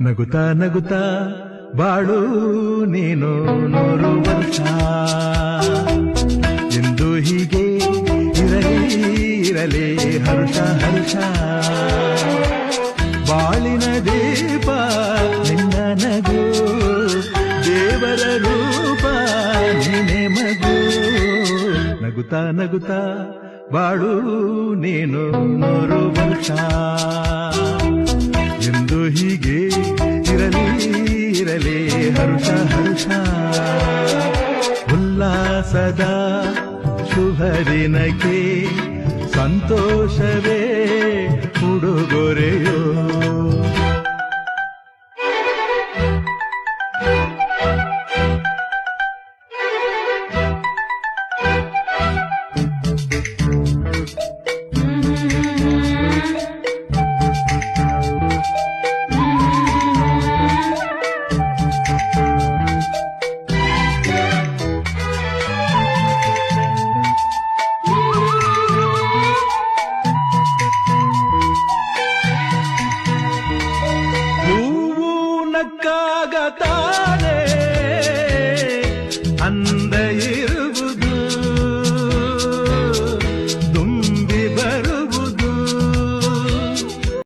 ನಗುತ್ತಾ ನಗುತ್ತಾ ಬಾಳು ನೀನು 100 ವರ್ಷ ಎಂದು ಹೀಗೆ ಇರಲಿ ಇರಲಿ ಹರ್ಷ ಹರ್ಷ ಬಾಳಿನ ದೀಪ ನಿನ್ನ ನಗು ದೇವರ ರೂಪ ನೀನೆ ಮಗು ನಗುತ್ತಾ ನಗುತ್ತಾ ಬಾಳು ನೀನು 100 ವರ್ಷ ಎಂದು ಹೀಗೆ ಇರಲಿ ಇರಲಿ ಹರ್ಷ ಹರ್ಷ ಉಲ್ಲಾಸದ ಶುಭ ದಿನಕ್ಕೆ ಸಂತೋಷವೇ ಉಡುಗೊರೆಯೋ ನಕ್ಕಾಗ ತಾನೆ ಅಂದ